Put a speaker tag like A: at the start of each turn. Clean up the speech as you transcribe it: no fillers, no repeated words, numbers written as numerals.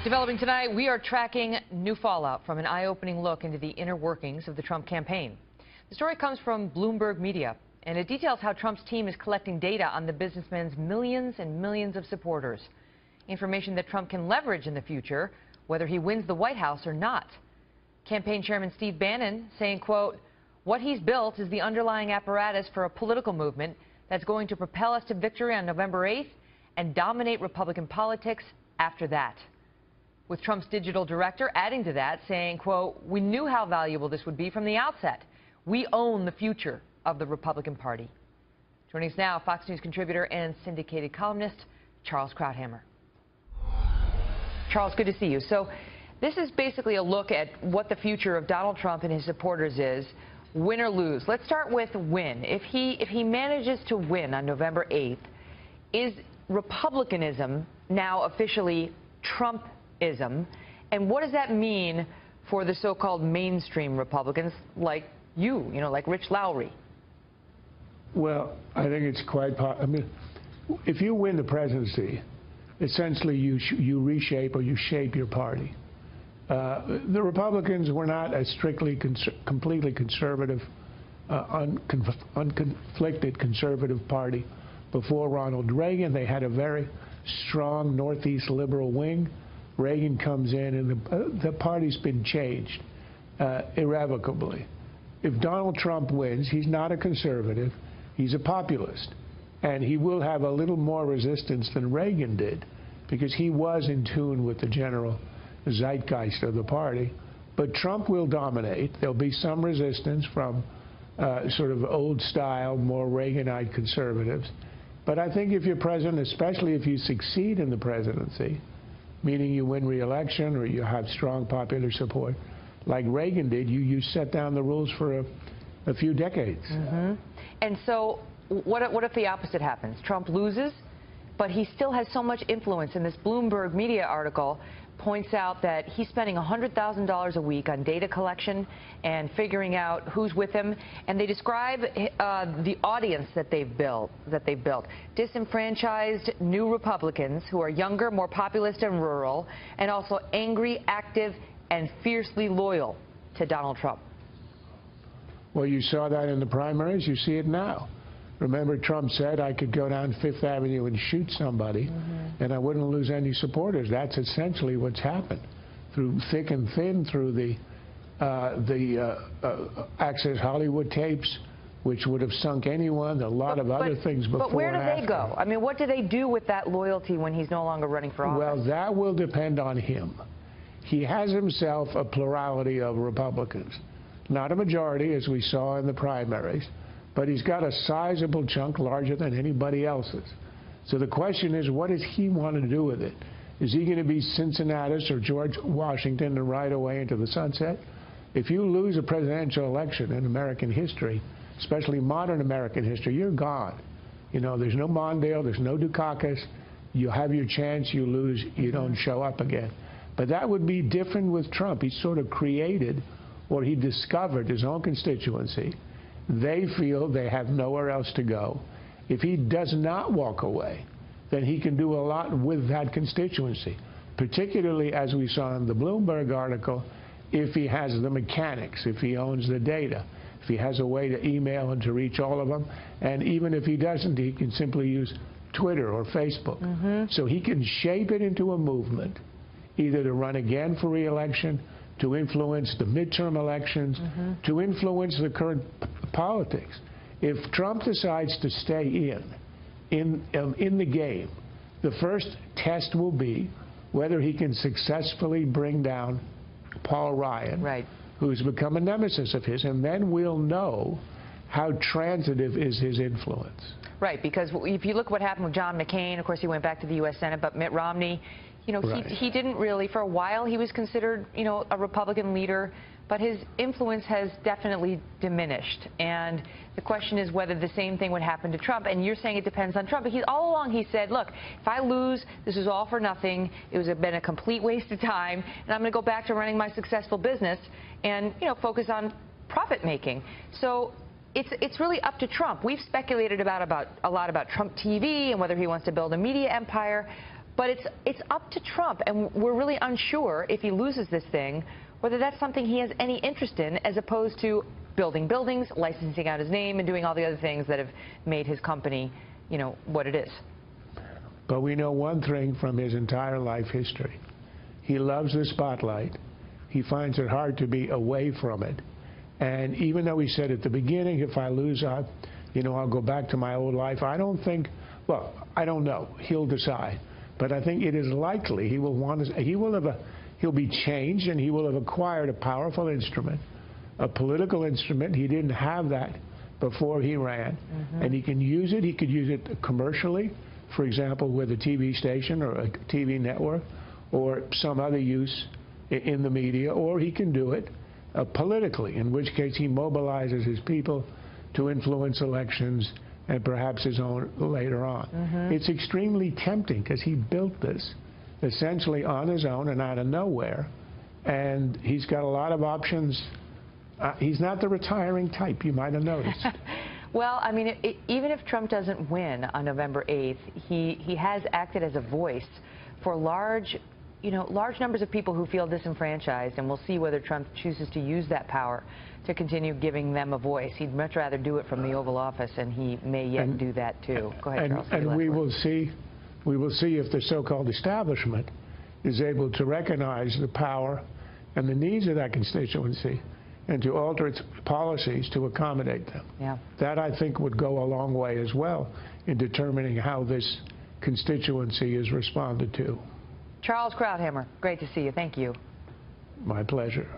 A: Developing tonight, we are tracking new fallout from an eye-opening look into the inner workings of the Trump campaign. The story comes from Bloomberg Media, and it details how Trump's team is collecting data on the businessman's millions and millions of supporters. Information that Trump can leverage in the future, whether he wins the White House or not. Campaign Chairman Steve Bannon saying, quote, "What he's built is the underlying apparatus for a political movement that's going to propel us to victory on November 8th and dominate Republican politics after that." With Trump's digital director adding to that, saying, quote, "We knew how valuable this would be from the outset. We own the future of the Republican Party." Joining us now, Fox News contributor and syndicated columnist Charles Krauthammer. Charles, good to see you. So this is basically a look at what the future of Donald Trump and his supporters is, win or lose. Let's start with win. If he manages to win on November 8th, is republicanism now officially Trumpism? And what does that mean for the so-called mainstream Republicans like you know, like Rich Lowry?
B: Well, I think it's quite possible. I mean, if you win the presidency, essentially you reshape or you shape your party. The Republicans were not a strictly completely conservative, unconflicted conservative party before Ronald Reagan. They had a very strong Northeast liberal wing. Reagan comes in, and the party's been changed irrevocably. If Donald Trump wins, he's not a conservative. He's a populist. And he will have a little more resistance than Reagan did, because he was in tune with the general zeitgeist of the party. But Trump will dominate. There'll be some resistance from sort of old-style, more Reaganite conservatives. But I think if you're president, especially if you succeed in the presidency, meaning you win re-election or you have strong popular support, like Reagan did, you set down the rules for a few decades.
A: Mm-hmm. And so what if the opposite happens? Trump loses, but he still has so much influence. And this Bloomberg Media article points out that he's spending $100,000 a week on data collection and figuring out who's with him. And they describe the audience that they've built. Disenfranchised new Republicans who are younger, more populist and rural, and also angry, active, and fiercely loyal to Donald Trump.
B: Well, you saw that in the primaries. You see it now. Remember, Trump said I could go down Fifth Avenue and shoot somebody, and I wouldn't lose any supporters. That's essentially what's happened. Through thick and thin, through the Access Hollywood tapes, which would have sunk anyone, a lot of other things before.
A: But where do
B: and after.
A: they go? I mean, what do they do with that loyalty when he's no longer running for office?
B: Well, that will depend on him. He has himself a plurality of Republicans. Not a majority, as we saw in the primaries, but he's got a sizable chunk, larger than anybody else's. So the question is, what does he want to do with it? Is he going to be Cincinnatus or George Washington and ride away into the sunset? If you lose a presidential election in American history, especially modern American history, you're gone. You know, there's no Mondale, there's no Dukakis. You have your chance, you lose, you don't show up again. But that would be different with Trump. He sort of created, or he discovered his own constituency. They feel they have nowhere else to go. If he does not walk away, then he can do a lot with that constituency, particularly, as we saw in the Bloomberg article, if he has the mechanics, if he owns the data, if he has a way to email and to reach all of them. And even if he doesn't, he can simply use Twitter or Facebook. So he can shape it into a movement, either to run again for re-election, to influence the midterm elections, to influence the current politics. If Trump decides to stay in the game, the first test will be whether he can successfully bring down Paul Ryan, who's become a nemesis of his, and then we'll know how transitive is his influence.
A: Right, because if you look what happened with John McCain, of course he went back to the U.S. Senate, but Mitt Romney, you know, he didn't really, for a while he was considered, you know, a Republican leader, but his influence has definitely diminished. And the question is whether the same thing would happen to Trump. And you're saying it depends on Trump. But all along he said, look, if I lose, this is all for nothing. It was been a complete waste of time, and I'm going to go back to running my successful business and, you know, focus on profit making. So it's really up to Trump. We've speculated about a lot about Trump TV and whether he wants to build a media empire. But it's up to Trump, and we're really unsure if he loses this thing, whether that's something he has any interest in, as opposed to building buildings, licensing out his name, and doing all the other things that have made his company, you know, what it is.
B: But we know one thing from his entire life history. He loves the spotlight. He finds it hard to be away from it. And even though he said at the beginning, if I lose, I'll go back to my old life, I don't think, well, I don't know. He'll decide. But I think it is likely he will want to, he'll be changed, and he will have acquired a powerful instrument, a political instrument. He didn't have that before he ran. And he can use it. He could use it commercially, for example, with a TV station or a TV network or some other use in the media, or he can do it politically, in which case he mobilizes his people to influence elections and perhaps his own later on. It's extremely tempting because he built this essentially on his own and out of nowhere, and he's got a lot of options. He's not the retiring type, you might have noticed.
A: Well, I mean, even if Trump doesn't win on November 8th, he has acted as a voice for large numbers of people who feel disenfranchised, and we'll see whether Trump chooses to use that power to continue giving them a voice. He'd much rather do it from the Oval Office, and he may yet do that too. Go ahead, Charles.
B: And we will see if the so-called establishment is able to recognize the power and the needs of that constituency and to alter its policies to accommodate them.
A: Yeah.
B: That, I think, would go a long way as well in determining how this constituency is responded to.
A: Charles Krauthammer, great to see you. Thank you.
B: My pleasure.